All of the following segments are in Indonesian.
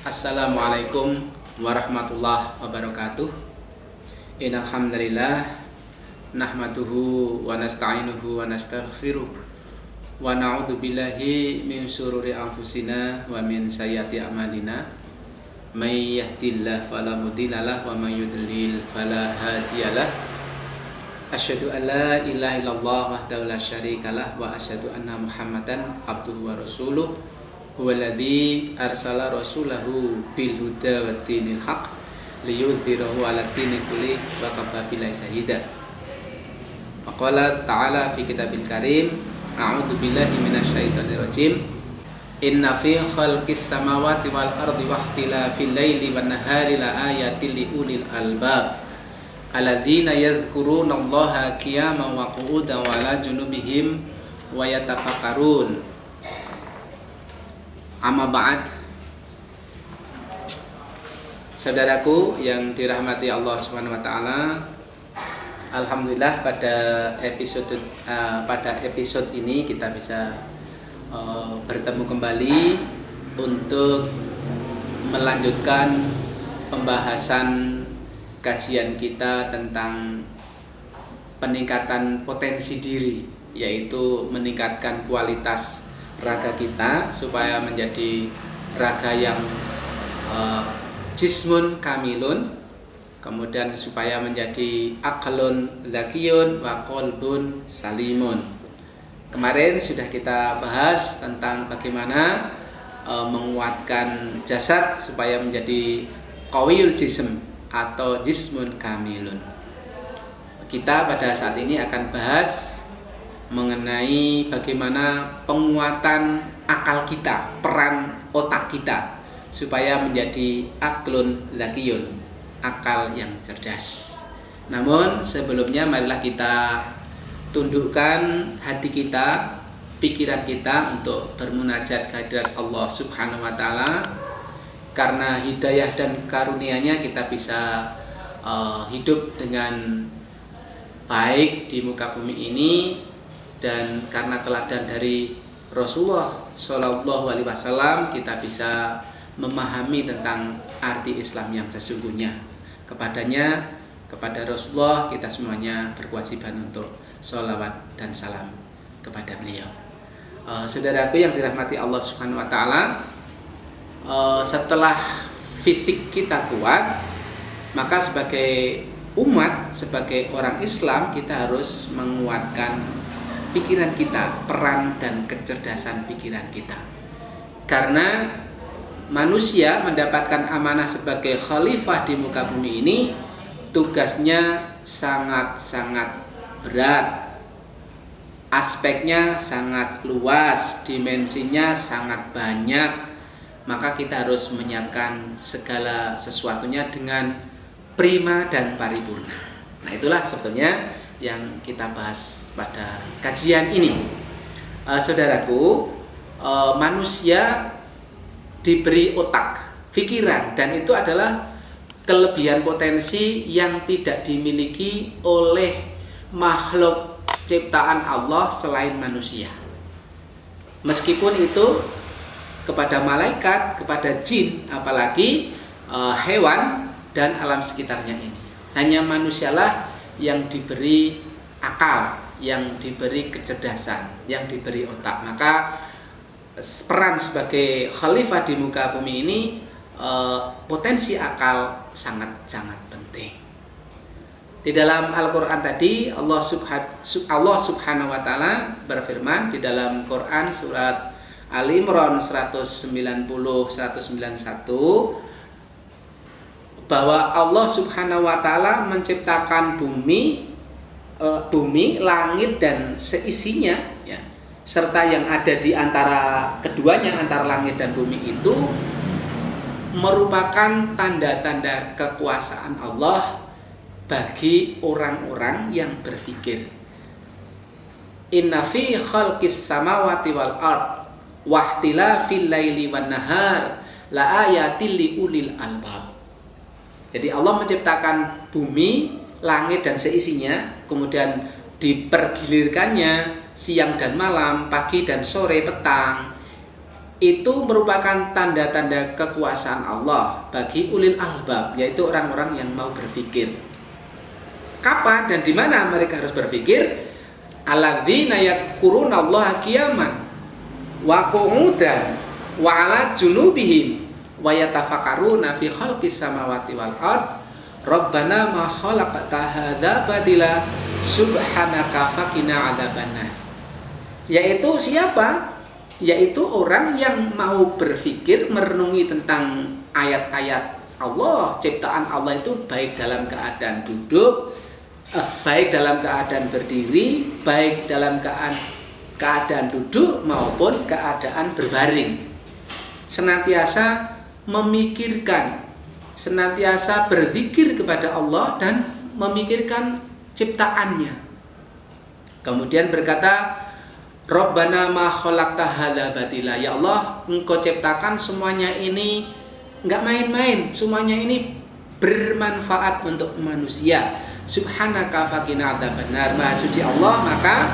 Assalamualaikum warahmatullahi wabarakatuh. Innal hamdalillah nahmaduhu wa nasta'inuhu wa nastaghfiruh wa na'udzu billahi min syururi anfusina wa min sayyiati a'malina. May yahdihillahu fala mudhillalah wa may yudlil fala hadiyalah. Asyhadu an la ilaha illallah wahdahu la syarikalah wa asyhadu anna Muhammadan abduhu wa rasuluh. Huwaladzi arsala rasulahu bil huda wa dinil haq liyudhhirahu 'ala dini kulli wa kafa billahi shahida. Wa qala ta'ala fi kitabil karim, a'udzu billahi minasyaitonir rajim. Inna fi khalqis samawati wal ardi wa ikhtilafil laili wan nahari la ayatil li ulil albab alladzina yadhkurunallaha qiyaman wa qu'udan wa 'ala junubihim wa yatafakkarun. Amma ba'd. Saudaraku yang dirahmati Allah Subhanahu wa taala, alhamdulillah pada episode ini kita bisa bertemu kembali untuk melanjutkan pembahasan kajian kita tentang peningkatan potensi diri, yaitu meningkatkan kualitas raga kita supaya menjadi raga yang jismun kamilun, kemudian supaya menjadi aklun zakiyun wa qalbun salimun. Kemarin sudah kita bahas tentang bagaimana menguatkan jasad supaya menjadi qawiyul jism atau jismun kamilun. Kita pada saat ini akan bahas mengenai bagaimana penguatan akal kita, peran otak kita supaya menjadi aklun zakiyun, akal yang cerdas. Namun sebelumnya marilah kita tundukkan hati kita, pikiran kita untuk bermunajat kehadirat Allah Subhanahu wa taala. Karena hidayah dan karunia-Nya kita bisa hidup dengan baik di muka bumi ini, dan karena teladan dari Rasulullah Shallallahu Alaihi Wasallam kita bisa memahami tentang arti Islam yang sesungguhnya. Kepadanya, kepada Rasulullah kita semuanya berkewajiban untuk sholawat dan salam kepada beliau. Saudaraku yang dirahmati Allah Subhanahu Wa Taala, setelah fisik kita kuat, maka sebagai umat, sebagai orang Islam kita harus menguatkan pikiran kita, peran dan kecerdasan pikiran kita. Karena manusia mendapatkan amanah sebagai khalifah di muka bumi ini, tugasnya sangat-sangat berat. Aspeknya sangat luas, dimensinya sangat banyak. Maka kita harus menyiapkan segala sesuatunya dengan prima dan paripurna. Nah, itulah sebetulnya yang kita bahas pada kajian ini. Saudaraku, manusia diberi otak, pikiran, dan itu adalah kelebihan potensi yang tidak dimiliki oleh makhluk ciptaan Allah selain manusia. Meskipun itu kepada malaikat, kepada jin, apalagi hewan dan alam sekitarnya ini. Hanya manusialah yang diberi akal, yang diberi kecerdasan, yang diberi otak. Maka peran sebagai khalifah di muka bumi ini, potensi akal sangat-sangat penting. Di dalam Al-Quran tadi Allah Subhanahu wa Ta'ala berfirman di dalam Quran surat Ali Imran 190-191 bahwa Allah Subhanahu wa Ta'ala menciptakan bumi, langit dan seisinya, ya, serta yang ada di antara keduanya, antara langit dan bumi itu merupakan tanda-tanda kekuasaan Allah bagi orang-orang yang berpikir. Inna fi khalqis samawati wal ard wa ikhtilafil laili wan nahar la ayatil li ulil albab. Jadi Allah menciptakan bumi, langit dan seisinya, kemudian dipergilirkannya siang dan malam, pagi dan sore, petang. itu merupakan tanda-tanda kekuasaan Allah bagi ulil albab, yaitu orang-orang yang mau berpikir. Kapan dan di mana mereka harus berpikir? Alladzina yadhkurunallaha qiyaman wa qu'udan wa 'ala junubihim wa yatafakkaruna fi khalqis samawati wal ard rabbana ma khalaqta hadza batila subhanaka faqina adzabannar. Yaitu siapa? Yaitu orang yang mau berpikir, merenungi tentang ayat-ayat Allah, ciptaan Allah itu baik dalam keadaan duduk, baik dalam keadaan berdiri, baik dalam keadaan duduk maupun keadaan berbaring. Senantiasa memikirkan, senantiasa berzikir kepada Allah dan memikirkan ciptaannya. Kemudian berkata, Rabbana ma khalaqta hadza batila. Ya Allah, Engkau ciptakan semuanya ini enggak main-main, semuanya ini bermanfaat untuk manusia. Subhanaka faqina adzabannar. Maha suci Allah, maka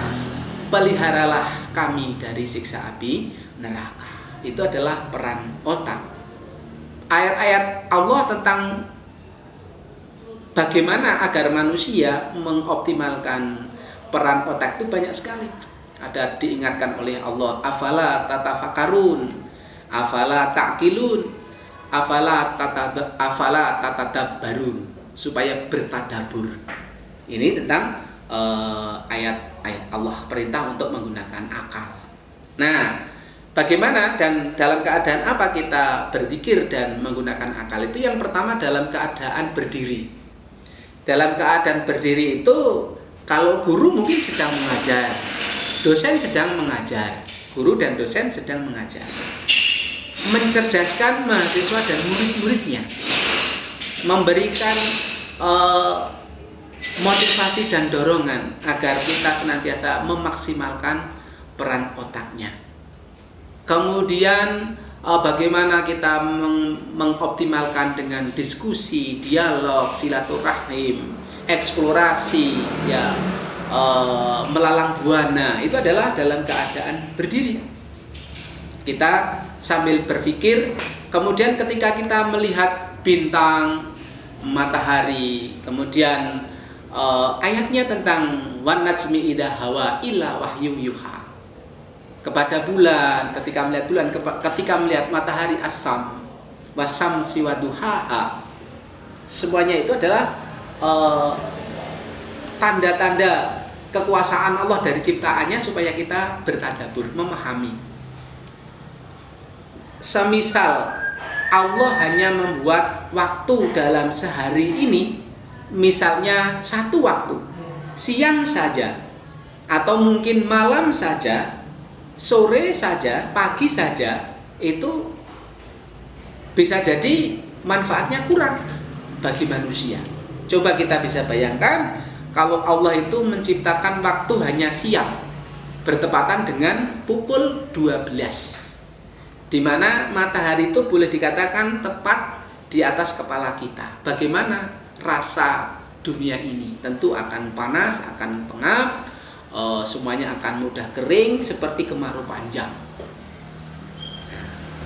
peliharalah kami dari siksa api neraka. Itu adalah peran otak. Ayat-ayat Allah tentang bagaimana agar manusia mengoptimalkan peran otak itu banyak sekali. Ada diingatkan oleh Allah, afala tatafakkarun, afala ta'qilun, afala tatadabbarun, supaya bertadabur. Ini tentang ayat-ayat Allah, perintah untuk menggunakan akal. Nah, bagaimana dan dalam keadaan apa kita berzikir dan menggunakan akal itu? Yang pertama dalam keadaan berdiri. Dalam keadaan berdiri itu, kalau guru mungkin sedang mengajar, dosen sedang mengajar, guru dan dosen sedang mengajar, mencerdaskan mahasiswa dan murid-muridnya, memberikan motivasi dan dorongan agar kita senantiasa memaksimalkan peran otaknya. Kemudian bagaimana kita mengoptimalkan dengan diskusi, dialog, silaturahim, eksplorasi, ya, melalang buana, itu adalah dalam keadaan berdiri. Kita sambil berpikir, kemudian ketika kita melihat bintang, matahari, kemudian ayatnya tentang wan najmi idza hawa illa wahyu yuha, kepada bulan, ketika melihat bulan, ketika melihat matahari asam wasamsi waduhaha, semuanya itu adalah tanda-tanda kekuasaan Allah dari ciptaannya supaya kita bertadabbur, memahami. Semisal Allah hanya membuat waktu dalam sehari ini, misalnya satu waktu, siang saja, atau mungkin malam saja, sore saja, pagi saja, itu bisa jadi manfaatnya kurang bagi manusia. Coba kita bisa bayangkan kalau Allah itu menciptakan waktu hanya siang, bertepatan dengan pukul 12, di mana matahari itu boleh dikatakan tepat di atas kepala kita. Bagaimana rasa dunia ini? Tentu akan panas, akan pengap, semuanya akan mudah kering seperti kemarau panjang.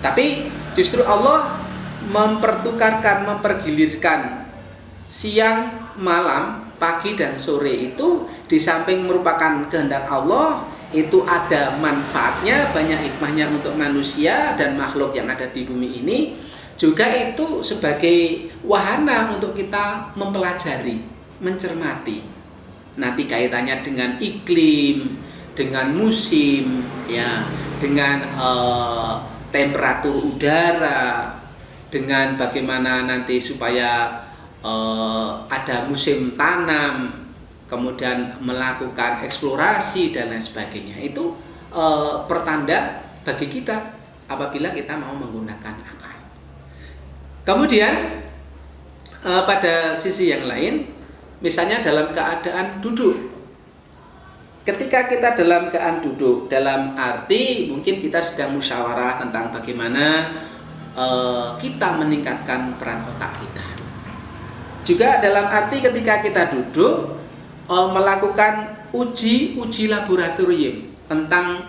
Tapi justru Allah mempertukarkan, mempergilirkan siang, malam, pagi dan sore itu, di samping merupakan kehendak Allah, itu ada manfaatnya, banyak hikmahnya untuk manusia dan makhluk yang ada di bumi ini. Juga itu sebagai wahana untuk kita mempelajari, mencermati. Nanti kaitannya dengan iklim, dengan musim, ya, dengan temperatur udara, dengan bagaimana nanti supaya ada musim tanam, kemudian melakukan eksplorasi dan lain sebagainya. Itu pertanda bagi kita apabila kita mau menggunakan akal. Kemudian pada sisi yang lain, misalnya dalam keadaan duduk. Ketika kita dalam keadaan duduk, dalam arti mungkin kita sedang musyawarah tentang bagaimana kita meningkatkan peran otak kita. Juga dalam arti ketika kita duduk melakukan uji laboratorium tentang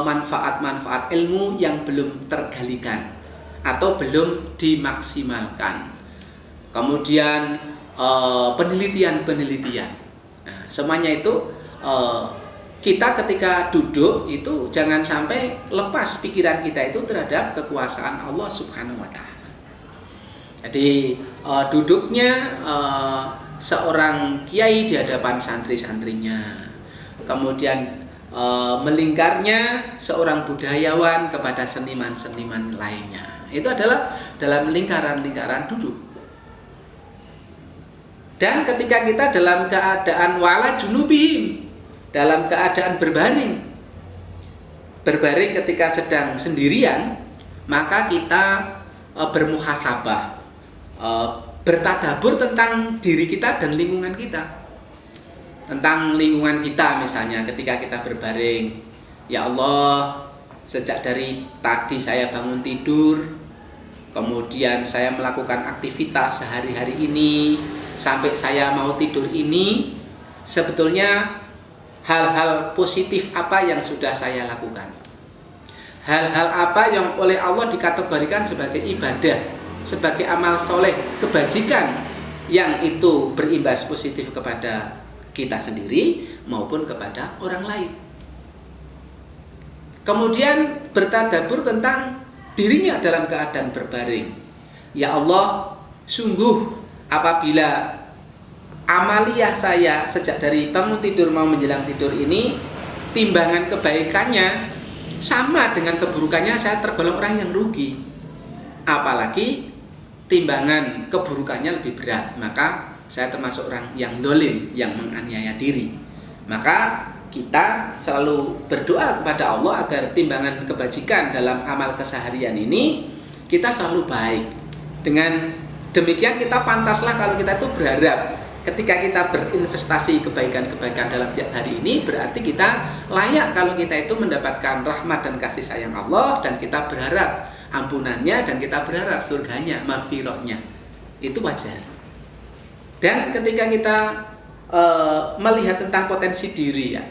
manfaat-manfaat ilmu yang belum tergalikan atau belum dimaksimalkan. Kemudian penelitian-penelitian. Nah, semuanya itu kita ketika duduk itu jangan sampai lepas pikiran kita itu terhadap kekuasaan Allah Subhanahu wa taala. Jadi duduknya seorang kiai di hadapan santri-santrinya. Kemudian melingkarnya seorang budayawan kepada seniman-seniman lainnya. Itu adalah dalam lingkaran-lingkaran duduk. Dan ketika kita dalam keadaan wala junubihim, dalam keadaan berbaring ketika sedang sendirian, maka kita bermuhasabah, bertadabur tentang diri kita dan lingkungan kita. Tentang lingkungan kita misalnya ketika kita berbaring, ya Allah, sejak dari tadi saya bangun tidur, kemudian saya melakukan aktivitas sehari-hari ini, sampai saya mau tidur ini, sebetulnya hal-hal positif apa yang sudah saya lakukan? Hal-hal apa yang oleh Allah dikategorikan sebagai ibadah, sebagai amal soleh, kebajikan yang itu berimbas positif kepada kita sendiri maupun kepada orang lain. Kemudian bertadabur tentang dirinya dalam keadaan berbaring. Ya Allah, sungguh apabila amaliyah saya sejak dari bangun tidur mau menjelang tidur ini, timbangan kebaikannya sama dengan keburukannya, saya tergolong orang yang rugi. Apalagi timbangan keburukannya lebih berat, maka saya termasuk orang yang dolim, yang menganiaya diri. Maka kita selalu berdoa kepada Allah agar timbangan kebajikan dalam amal keseharian ini kita selalu baik. Dengan demikian kita pantaslah kalau kita itu berharap ketika kita berinvestasi kebaikan-kebaikan dalam tiap hari ini, berarti kita layak kalau kita itu mendapatkan rahmat dan kasih sayang Allah, dan kita berharap ampunannya, dan kita berharap surganya, maghfirahnya. Itu wajar. Dan ketika kita melihat tentang potensi diri, ya,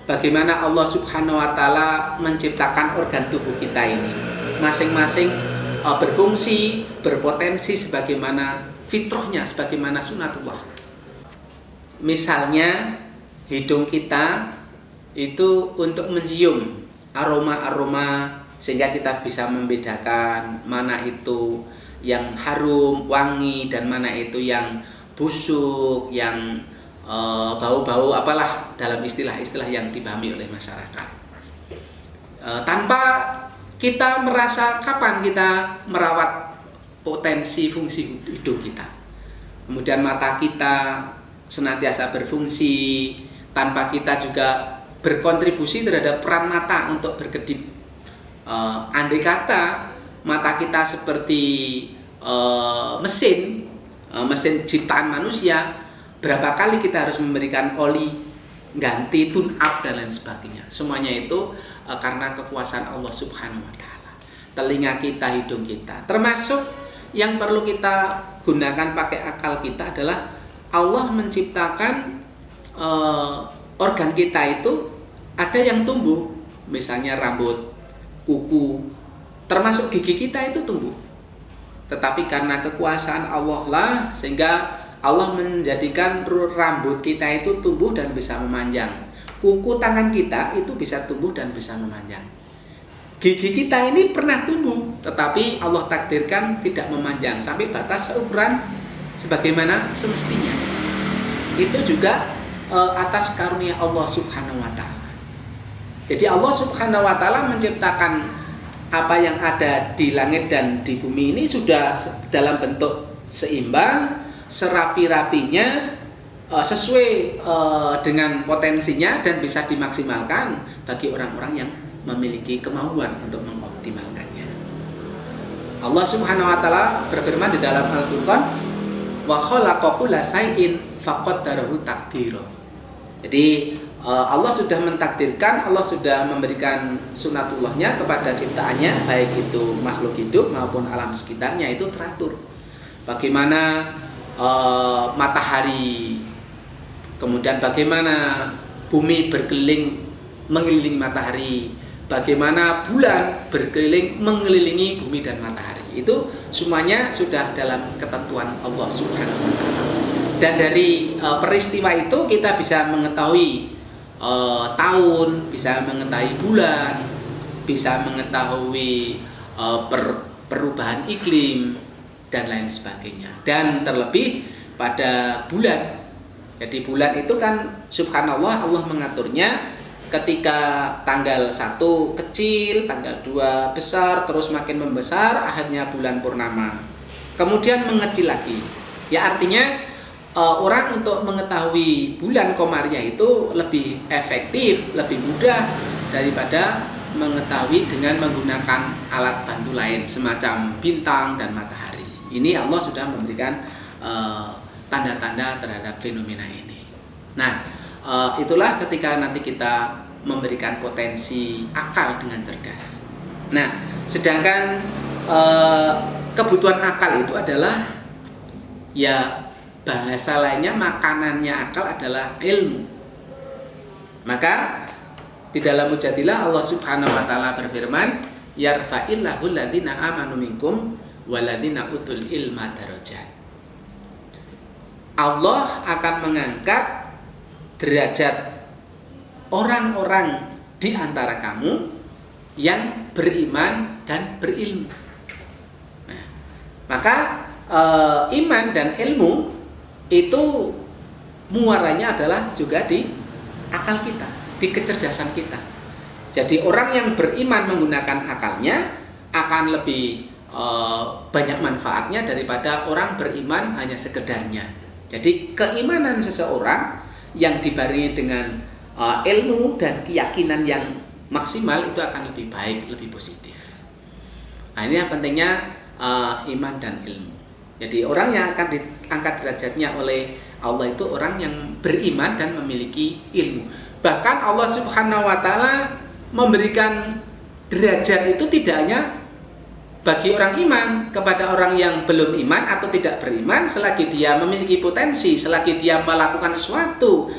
bagaimana Allah Subhanahu wa taala menciptakan organ tubuh kita ini masing-masing berfungsi, berpotensi sebagaimana fitrahnya, sebagaimana sunatullah. Misalnya hidung kita itu untuk mencium aroma-aroma sehingga kita bisa membedakan mana itu yang harum, wangi, dan mana itu yang busuk, yang bau-bau apalah dalam istilah-istilah yang dipahami oleh masyarakat. Tanpa kita merasa kapan kita merawat potensi fungsi hidung kita. Kemudian mata kita senantiasa berfungsi tanpa kita juga berkontribusi terhadap peran mata untuk berkedip. Andai kata mata kita seperti mesin ciptaan manusia, berapa kali kita harus memberikan oli, ganti, tune up, dan lain sebagainya. Semuanya itu karena kekuasaan Allah Subhanahu wa taala. Telinga kita, hidung kita, termasuk yang perlu kita gunakan pakai akal kita adalah Allah menciptakan organ kita itu ada yang tumbuh, misalnya rambut, kuku, termasuk gigi kita itu tumbuh. Tetapi karena kekuasaan Allah lah, sehingga Allah menjadikan rambut kita itu tumbuh dan bisa memanjang. Kuku tangan kita itu bisa tumbuh dan bisa memanjang. Gigi kita ini pernah tumbuh, tetapi Allah takdirkan tidak memanjang sampai batas seukuran sebagaimana semestinya. Itu juga atas karunia Allah Subhanahu wa taala. Jadi Allah Subhanahu wa taala menciptakan apa yang ada di langit dan di bumi ini sudah dalam bentuk seimbang, serapi-rapinya, sesuai dengan potensinya, dan bisa dimaksimalkan bagi orang-orang yang memiliki kemauan untuk mengoptimalkannya. Allah Subhanahu wa taala berfirman di dalam Al-Furqan, wa khalaqa kulla shay'in faqaddarahu taqdira. Jadi Allah sudah mentakdirkan, Allah sudah memberikan sunatullahnya kepada ciptaannya, baik itu makhluk hidup maupun alam sekitarnya itu teratur. Bagaimana matahari, kemudian bagaimana bumi berkeliling mengelilingi matahari, bagaimana bulan berkeliling mengelilingi bumi dan matahari. Itu semuanya sudah dalam ketentuan Allah Subhanahu wa taala. Dan dari peristiwa itu kita bisa mengetahui tahun, bisa mengetahui bulan, bisa mengetahui perubahan iklim dan lain sebagainya. Dan terlebih pada bulan. Jadi bulan itu kan subhanallah Allah mengaturnya ketika tanggal 1 kecil, tanggal 2 besar, terus makin membesar, akhirnya bulan purnama. Kemudian mengecil lagi. Ya artinya orang untuk mengetahui bulan komariah itu lebih efektif, lebih mudah daripada mengetahui dengan menggunakan alat bantu lain semacam bintang dan matahari. Ini Allah sudah memberikan tanda-tanda terhadap fenomena ini. Nah, itulah ketika nanti kita memberikan potensi akal dengan cerdas. Nah, sedangkan kebutuhan akal itu adalah ya bahasa lainnya makanannya akal adalah ilmu. Maka di dalam Mujadilah Allah Subhanahu wa taala berfirman, "Yarfa'illahu alladziina aamanu minkum walladziina utul ilma darajat." Allah akan mengangkat derajat orang-orang di antara kamu yang beriman dan berilmu. Nah, maka iman dan ilmu itu muaranya adalah juga di akal kita, di kecerdasan kita. Jadi orang yang beriman menggunakan akalnya akan lebih banyak manfaatnya daripada orang beriman hanya sekedarnya. Jadi keimanan seseorang yang dibarengi dengan ilmu dan keyakinan yang maksimal itu akan lebih baik, lebih positif. Nah, ini yang pentingnya iman dan ilmu. Jadi orang yang akan diangkat derajatnya oleh Allah itu orang yang beriman dan memiliki ilmu. Bahkan Allah Subhanahu wa taala memberikan derajat itu tidak hanya bagi orang iman, kepada orang yang belum iman atau tidak beriman, selagi dia memiliki potensi, selagi dia melakukan sesuatu,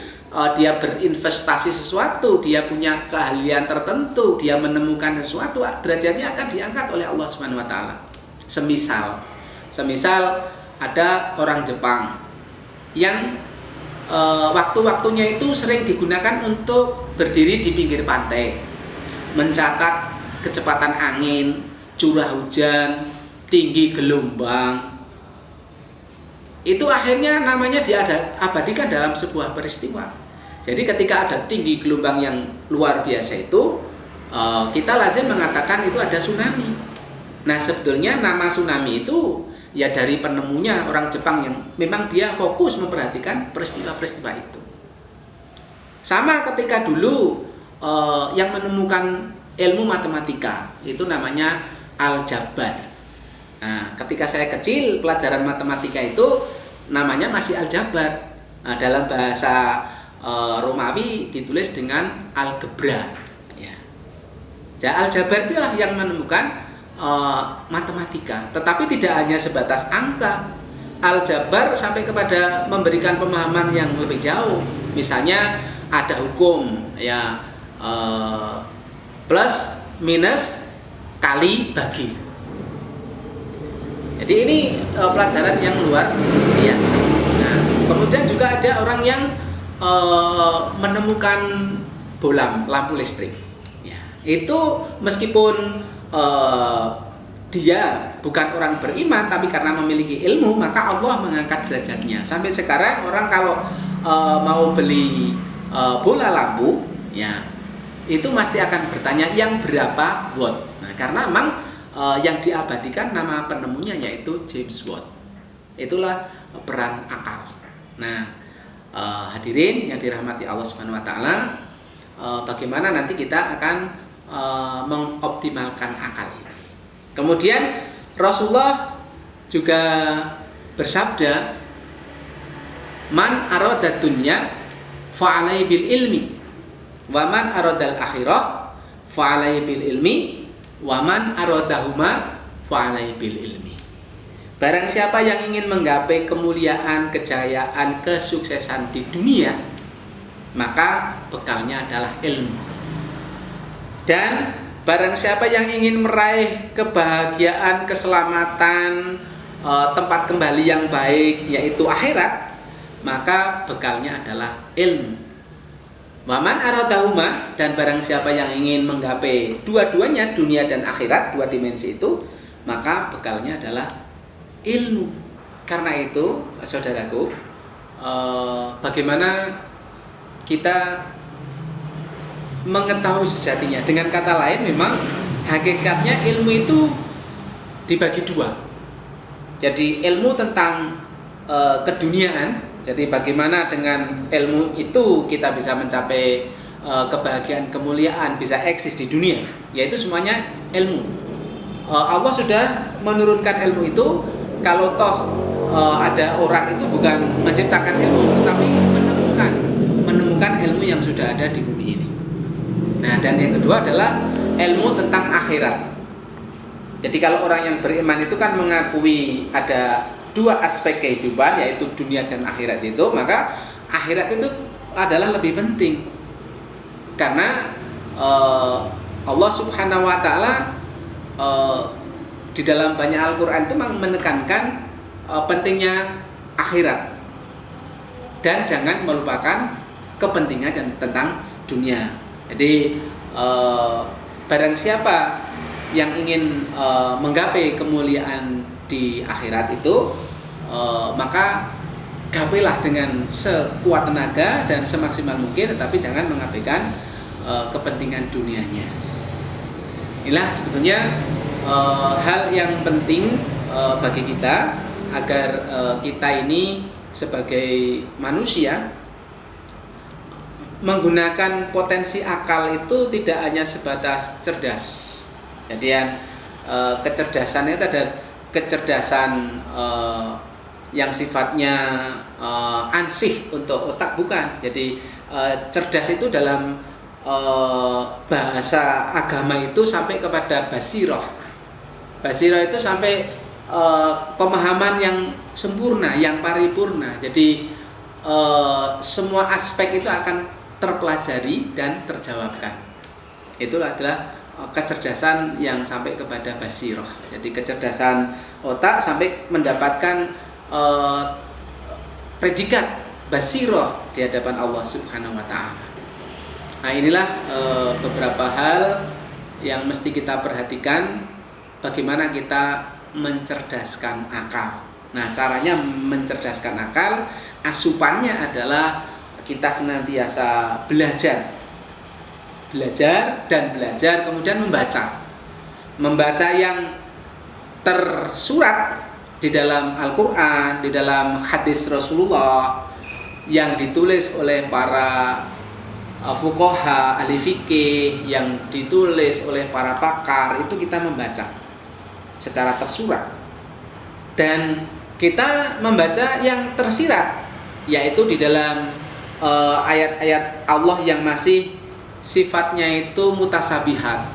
dia berinvestasi sesuatu, dia punya keahlian tertentu, dia menemukan sesuatu, derajatnya akan diangkat oleh Allah Subhanahu wa taala. Semisal ada orang Jepang yang waktu-waktunya itu sering digunakan untuk berdiri di pinggir pantai, mencatat kecepatan angin, curah hujan, tinggi gelombang. Itu akhirnya namanya diabadikan dalam sebuah peristiwa. Jadi ketika ada tinggi gelombang yang luar biasa itu, kita lazim mengatakan itu ada tsunami. Nah, sebetulnya nama tsunami itu ya dari penemunya orang Jepang yang memang dia fokus memperhatikan peristiwa-peristiwa itu. Sama ketika dulu yang menemukan ilmu matematika itu namanya aljabar. Nah, ketika saya kecil pelajaran matematika itu namanya masih aljabar. Nah, dalam bahasa Romawi ditulis dengan algebra. Ya. Jadi aljabar itulah yang menemukan matematika, tetapi tidak hanya sebatas angka. Aljabar sampai kepada memberikan pemahaman yang lebih jauh. Misalnya ada hukum ya plus minus kali bagi. Jadi ini pelajaran yang luar biasa. Nah, kemudian juga ada orang yang menemukan bohlam lampu listrik. Ya, itu meskipun dia bukan orang beriman, tapi karena memiliki ilmu maka Allah mengangkat derajatnya. Sampai sekarang orang kalau mau beli bola lampu, ya itu pasti akan bertanya yang berapa watt. Nah, karena memang yang diabadikan nama penemunya yaitu James Watt. Itulah peran akal. Nah, hadirin yang dirahmati Allah Subhanahu wa taala, bagaimana nanti kita akan mengoptimalkan akal ini. Kemudian Rasulullah juga bersabda, man arada dunya fa'alai bil ilmi wa man aradal akhirah fa'alai bil ilmi wa man aradahuma fa'alai bil ilmi. Barang siapa yang ingin menggapai kemuliaan, kejayaan, kesuksesan di dunia, maka bekalnya adalah ilmu. Dan barang siapa yang ingin meraih kebahagiaan, keselamatan, tempat kembali yang baik, yaitu akhirat, maka bekalnya adalah ilmu. Waman aradahuma, dan barang siapa yang ingin menggapai dua-duanya, dunia dan akhirat, dua dimensi itu, maka bekalnya adalah ilmu. Karena itu, saudaraku, bagaimana kita mengetahui sejatinya? Dengan kata lain, memang hakikatnya ilmu itu dibagi dua. Jadi ilmu tentang keduniaan. Jadi bagaimana dengan ilmu itu kita bisa mencapai kebahagiaan, kemuliaan, bisa eksis di dunia, yaitu semuanya ilmu. Allah sudah menurunkan ilmu itu. Kalau toh ada orang itu bukan menciptakan ilmu, tetapi menemukan ilmu yang sudah ada di bumi ini. Nah, dan yang kedua adalah ilmu tentang akhirat. Jadi kalau orang yang beriman itu kan mengakui ada dua aspek kehidupan, yaitu dunia dan akhirat itu, maka akhirat itu adalah lebih penting. Karena Allah Subhanahu wa taala di dalam banyak Al-Qur'an itu menekankan pentingnya akhirat. Dan jangan melupakan kepentingan tentang dunia. Jadi barang siapa yang ingin menggapai kemuliaan di akhirat itu, maka gapailah dengan sekuat tenaga dan semaksimal mungkin, tetapi jangan mengabaikan kepentingan dunianya. Inilah sebetulnya hal yang penting bagi kita agar kita ini sebagai manusia menggunakan potensi akal itu tidak hanya sebatas cerdas. Jadi kecerdasan itu ada kecerdasan yang sifatnya ansih untuk otak, bukan. Jadi cerdas itu dalam bahasa agama itu sampai kepada basiroh. Basiroh itu sampai pemahaman yang sempurna, yang paripurna. Jadi semua aspek itu akan terpelajari dan terjawabkan. Itulah adalah kecerdasan yang sampai kepada basiroh. Jadi kecerdasan otak sampai mendapatkan predikat basiroh di hadapan Allah Subhanahu wa taala. Nah, inilah beberapa hal yang mesti kita perhatikan, bagaimana kita mencerdaskan akal. Nah, caranya mencerdaskan akal, asupannya adalah kita senantiasa belajar, kemudian membaca yang tersurat di dalam Al-Quran, di dalam hadis Rasulullah, yang ditulis oleh para fuqaha, ahli fikih, yang ditulis oleh para pakar, itu kita membaca secara tersurat. Dan kita membaca yang tersirat, yaitu di dalam ayat-ayat Allah yang masih sifatnya itu mutasabihat,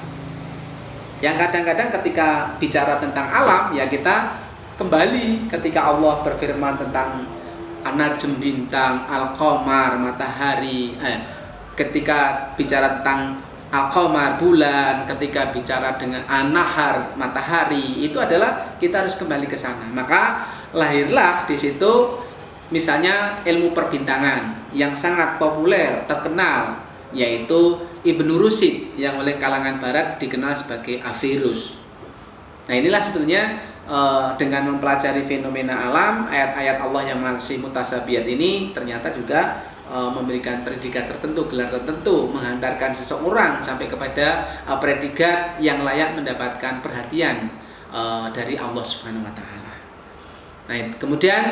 yang kadang-kadang ketika bicara tentang alam, ya kita kembali ketika Allah berfirman tentang an-najm, bintang, al-qamar, matahari, ketika bicara tentang al-qamar, bulan, ketika bicara dengan an-nahar, matahari, itu adalah kita harus kembali ke sana. Maka lahirlah di situ misalnya ilmu perbintangan yang sangat populer, terkenal, yaitu Ibnu Rushd, yang oleh kalangan barat dikenal sebagai Averroes. Nah, inilah sebetulnya dengan mempelajari fenomena alam, ayat-ayat Allah yang masih mutasabihat ini ternyata juga memberikan predikat tertentu, gelar tertentu, menghantarkan seseorang sampai kepada predikat yang layak mendapatkan perhatian dari Allah Subhanahu wa taala. Nah, kemudian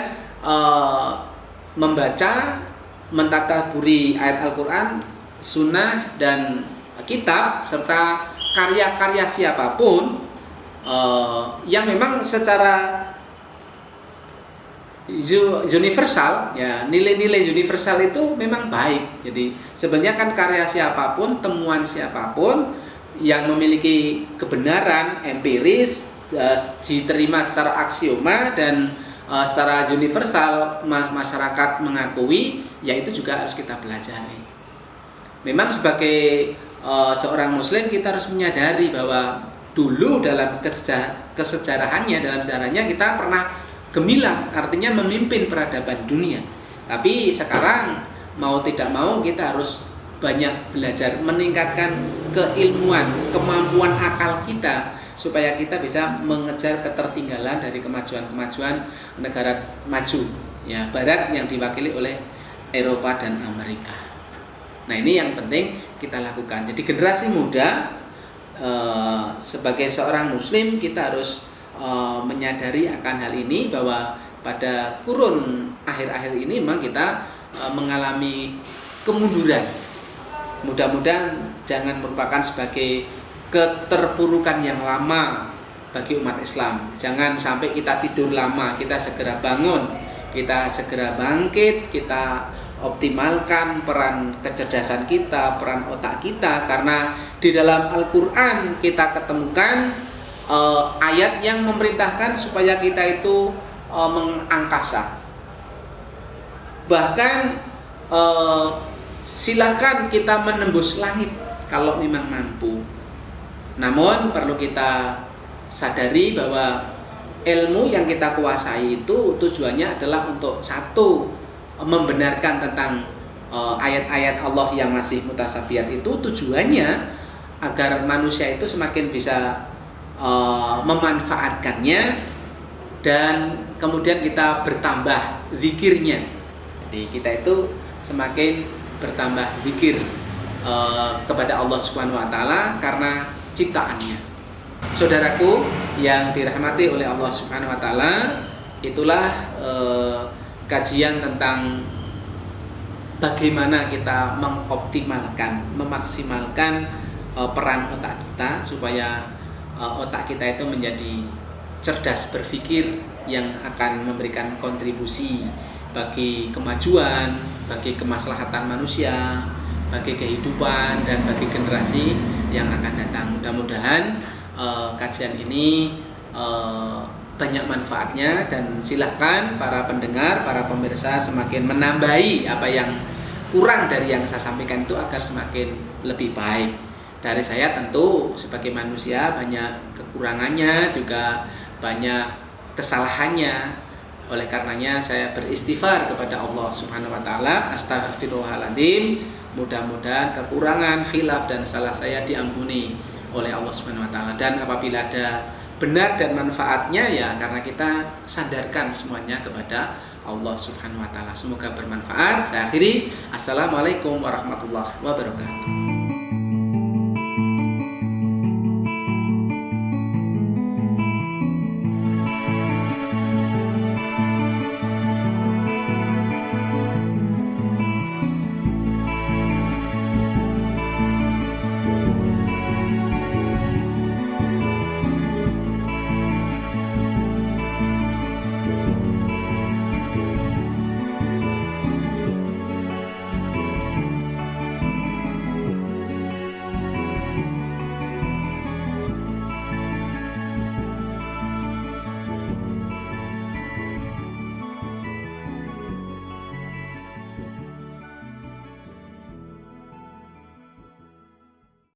membaca, mentadaburi ayat Al-Quran, sunnah, dan kitab, serta karya-karya siapapun yang memang secara universal, ya, nilai-nilai universal itu memang baik. Jadi sebenarnya kan karya siapapun, temuan siapapun yang memiliki kebenaran empiris, diterima secara aksioma dan secara universal masyarakat mengakui, ya itu juga harus kita pelajari. Memang sebagai seorang muslim kita harus menyadari bahwa dulu dalam kesejarahannya, dalam sejarahnya kita pernah gemilang, artinya memimpin peradaban dunia. Tapi sekarang mau tidak mau kita harus banyak belajar, meningkatkan keilmuan, kemampuan akal kita supaya kita bisa mengejar ketertinggalan dari kemajuan-kemajuan negara maju ya barat yang diwakili oleh Eropa dan Amerika. Nah, ini yang penting kita lakukan. Jadi generasi muda sebagai seorang muslim kita harus menyadari akan hal ini, bahwa pada kurun akhir-akhir ini memang kita mengalami kemunduran. Mudah-mudahan jangan merupakan sebagai keterpurukan yang lama bagi umat Islam. Jangan sampai kita tidur lama, kita segera bangun, kita segera bangkit, kita optimalkan peran kecerdasan kita, peran otak kita, karena di dalam Al-Quran kita ketemukan ayat yang memerintahkan supaya kita itu mengangkasa. Bahkan silakan kita menembus langit kalau memang mampu. Namun perlu kita sadari bahwa ilmu yang kita kuasai itu tujuannya adalah untuk satu, membenarkan tentang ayat-ayat Allah yang masih mutasabihat itu, tujuannya agar manusia itu semakin bisa memanfaatkannya, dan kemudian kita bertambah zikirnya. Jadi kita itu semakin bertambah zikir kepada Allah Subhanahu wa taala karena ciptaannya. Saudaraku yang dirahmati oleh Allah Subhanahu wa taala, itulah kajian tentang bagaimana kita mengoptimalkan, memaksimalkan peran otak kita supaya otak kita itu menjadi cerdas berpikir yang akan memberikan kontribusi bagi kemajuan, bagi kemaslahatan manusia, bagi kehidupan, dan bagi generasi yang akan datang. Mudah-mudahan kajian ini banyak manfaatnya, dan silahkan para pendengar, para pemirsa semakin menambahi apa yang kurang dari yang saya sampaikan itu agar semakin lebih baik. Dari saya tentu sebagai manusia banyak kekurangannya, juga banyak kesalahannya. Oleh karenanya saya beristighfar kepada Allah Subhanahu wa taala, astaghfirullahaladzim. Mudah-mudahan kekurangan, khilaf dan salah saya diampuni oleh Allah Subhanahu wa taala. Dan apabila ada benar dan manfaatnya, ya karena kita sandarkan semuanya kepada Allah Subhanahu wa taala. Semoga bermanfaat. Saya akhiri. Assalamualaikum warahmatullahi wabarakatuh.